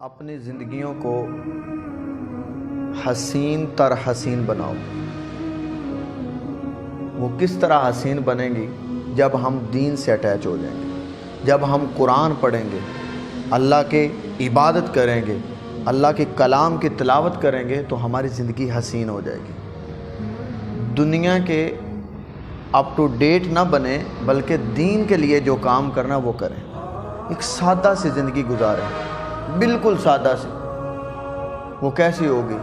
اپنی زندگیوں کو حسین تر حسین بناؤ۔ وہ کس طرح حسین بنیں گی؟ جب ہم دین سے اٹیچ ہو جائیں گے، جب ہم قرآن پڑھیں گے، اللہ کی عبادت کریں گے، اللہ کے کلام کی تلاوت کریں گے تو ہماری زندگی حسین ہو جائے گی۔ دنیا کے اپ ٹو ڈیٹ نہ بنیں بلکہ دین کے لیے جو کام کرنا وہ کریں۔ ایک سادہ سی زندگی گزاریں، بالکل سادہ سی۔ وہ کیسی ہوگی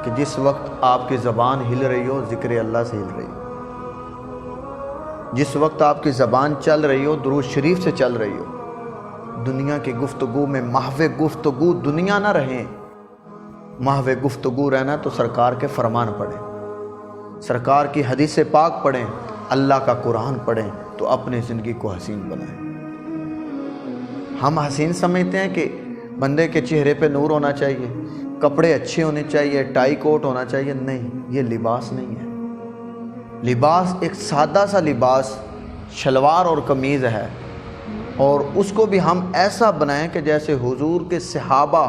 کہ جس وقت آپ کی زبان ہل رہی ہو ذکر اللہ سے ہل رہی ہو، جس وقت آپ کی زبان چل رہی ہو درود شریف سے چل رہی ہو، دنیا کی گفتگو میں محو گفتگو دنیا نہ رہیں۔ محو گفتگو رہنا تو سرکار کے فرمان پڑھیں، سرکار کی حدیث پاک پڑھیں، اللہ کا قرآن پڑھیں تو اپنی زندگی کو حسین بنائیں۔ ہم حسین سمجھتے ہیں کہ بندے کے چہرے پہ نور ہونا چاہیے، کپڑے اچھے ہونے چاہیے، ٹائی کوٹ ہونا چاہیے۔ نہیں، یہ لباس نہیں ہے۔ لباس ایک سادہ سا لباس شلوار اور قمیض ہے، اور اس کو بھی ہم ایسا بنائیں کہ جیسے حضور کے صحابہ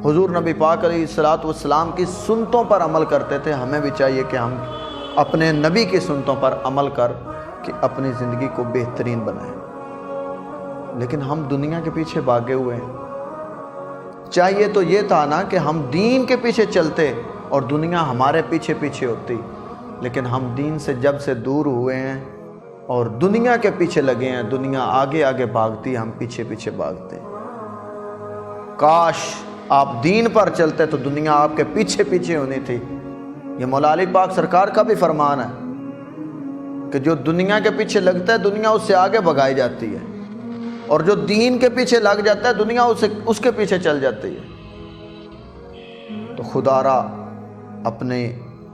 حضور نبی پاک علیہ الصلوۃ والسلام کی سنتوں پر عمل کرتے تھے۔ ہمیں بھی چاہیے کہ ہم اپنے نبی کی سنتوں پر عمل کر کے اپنی زندگی کو بہترین بنائیں۔ لیکن ہم دنیا کے پیچھے بھاگے ہوئے ہیں۔ چاہیے تو یہ تھا نا کہ ہم دین کے پیچھے چلتے اور دنیا ہمارے پیچھے پیچھے ہوتی، لیکن ہم دین سے جب سے دور ہوئے ہیں اور دنیا کے پیچھے لگے ہیں، دنیا آگے آگے بھاگتی، ہم پیچھے پیچھے بھاگتے ہیں۔ کاش آپ دین پر چلتے تو دنیا آپ کے پیچھے پیچھے ہونی تھی۔ یہ مولا علی پاک سرکار کا بھی فرمان ہے کہ جو دنیا کے پیچھے لگتا ہے دنیا اس سے آگے بھگائی جاتی ہے، اور جو دین کے پیچھے لگ جاتا ہے دنیا اس کے پیچھے چل جاتی ہے۔ تو خدا را اپنے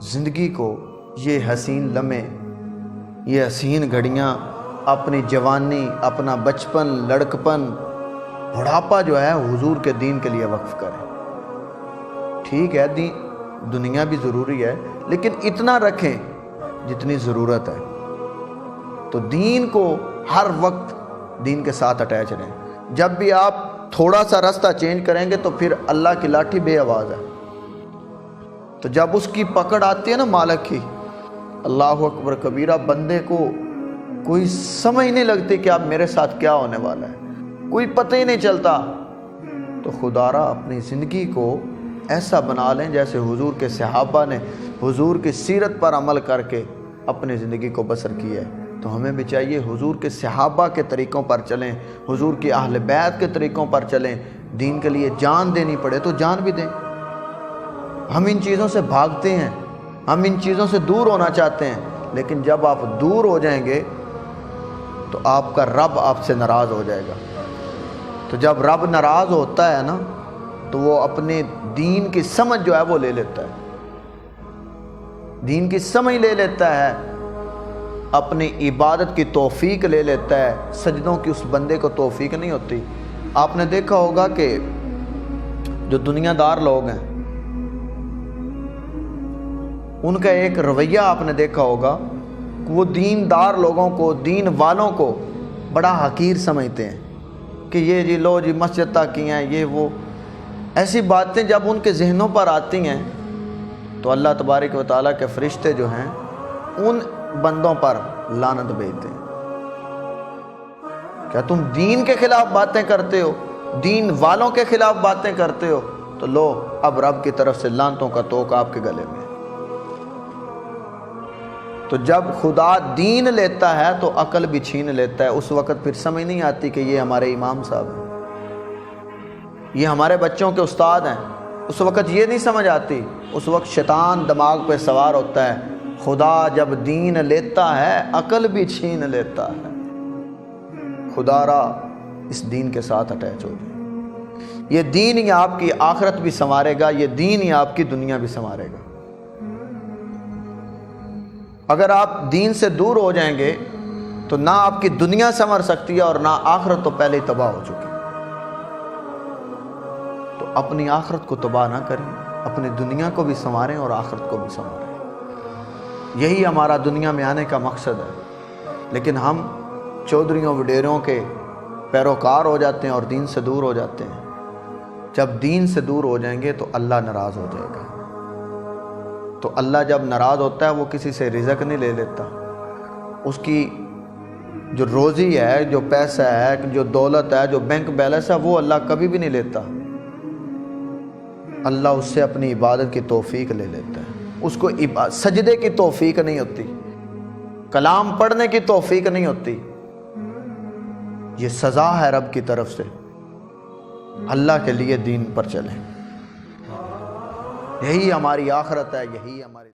زندگی کو یہ حسین لمحے، یہ حسین گھڑیاں، اپنی جوانی، اپنا بچپن، لڑکپن، بڑھاپا جو ہے حضور کے دین کے لیے وقف کریں۔ ٹھیک ہے، دنیا بھی ضروری ہے، لیکن اتنا رکھیں جتنی ضرورت ہے۔ تو دین کو ہر وقت دین کے ساتھ اٹیچ رہیں۔ جب بھی آپ تھوڑا سا راستہ چینج کریں گے تو پھر اللہ کی لاٹھی بے آواز ہے۔ تو جب اس کی پکڑ آتی ہے نا مالک کی، اللہ اکبر کبیرہ، بندے کو کوئی سمجھ نہیں لگتی کہ اب میرے ساتھ کیا ہونے والا ہے، کوئی پتہ ہی نہیں چلتا۔ تو خدا را اپنی زندگی کو ایسا بنا لیں جیسے حضور کے صحابہ نے حضور کی سیرت پر عمل کر کے اپنی زندگی کو بسر کی ہے۔ تو ہمیں بھی چاہیے حضور کے صحابہ کے طریقوں پر چلیں، حضور کی اہل بیت کے طریقوں پر چلیں۔ دین کے لیے جان دینی پڑے تو جان بھی دیں۔ ہم ان چیزوں سے بھاگتے ہیں، ہم ان چیزوں سے دور ہونا چاہتے ہیں، لیکن جب آپ دور ہو جائیں گے تو آپ کا رب آپ سے ناراض ہو جائے گا۔ تو جب رب ناراض ہوتا ہے نا تو وہ اپنے دین کی سمجھ جو ہے وہ لے لیتا ہے، دین کی سمجھ لے لیتا ہے، اپنی عبادت کی توفیق لے لیتا ہے۔ سجدوں کی اس بندے کو توفیق نہیں ہوتی۔ آپ نے دیکھا ہوگا کہ جو دنیا دار لوگ ہیں ان کا ایک رویہ آپ نے دیکھا ہوگا کہ وہ دین دار لوگوں کو، دین والوں کو بڑا حقیر سمجھتے ہیں کہ یہ جی لو جی مسجد تک کی ہیں، یہ وہ ایسی باتیں جب ان کے ذہنوں پر آتی ہیں تو اللہ تبارک و تعالیٰ کے فرشتے جو ہیں ان بندوں پر لعنت بھیجتے ہیں۔ کیا تم دین کے خلاف باتیں کرتے ہو، دین والوں کے خلاف باتیں کرتے ہو، تو لو اب رب کی طرف سے لعنتوں کا توق آپ کے گلے میں ہے۔ تو جب خدا دین لیتا ہے تو عقل بھی چھین لیتا ہے۔ اس وقت پھر سمجھ نہیں آتی کہ یہ ہمارے امام صاحب ہیں، یہ ہمارے بچوں کے استاد ہیں۔ اس وقت یہ نہیں سمجھ آتی، اس وقت شیطان دماغ پہ سوار ہوتا ہے۔ خدا جب دین لیتا ہے عقل بھی چھین لیتا ہے۔ خدا را اس دین کے ساتھ اٹیچ ہو جائے۔ یہ دین ہی آپ کی آخرت بھی سنوارے گا، یہ دین ہی آپ کی دنیا بھی سنوارے گا۔ اگر آپ دین سے دور ہو جائیں گے تو نہ آپ کی دنیا سنور سکتی ہے اور نہ آخرت تو پہلے ہی تباہ ہو چکی۔ تو اپنی آخرت کو تباہ نہ کریں، اپنی دنیا کو بھی سنواریں اور آخرت کو بھی سنواریں۔ یہی ہمارا دنیا میں آنے کا مقصد ہے۔ لیکن ہم چودھریوں وڈیروں کے پیروکار ہو جاتے ہیں اور دین سے دور ہو جاتے ہیں۔ جب دین سے دور ہو جائیں گے تو اللہ ناراض ہو جائے گا. تو اللہ جب ناراض ہوتا ہے وہ کسی سے رزق نہیں لے لیتا. اس کی جو روزی ہے، جو پیسہ ہے، جو دولت ہے، جو بینک بیلنس ہے، وہ اللہ کبھی بھی نہیں لیتا. اللہ اس سے اپنی عبادت کی توفیق لے لیتا ہے. اس کو سجدے کی توفیق نہیں ہوتی، کلام پڑھنے کی توفیق نہیں ہوتی. یہ سزا ہے رب کی طرف سے. اللہ کے لیے دین پر چلیں. یہی ہماری آخرت ہے، یہی ہماری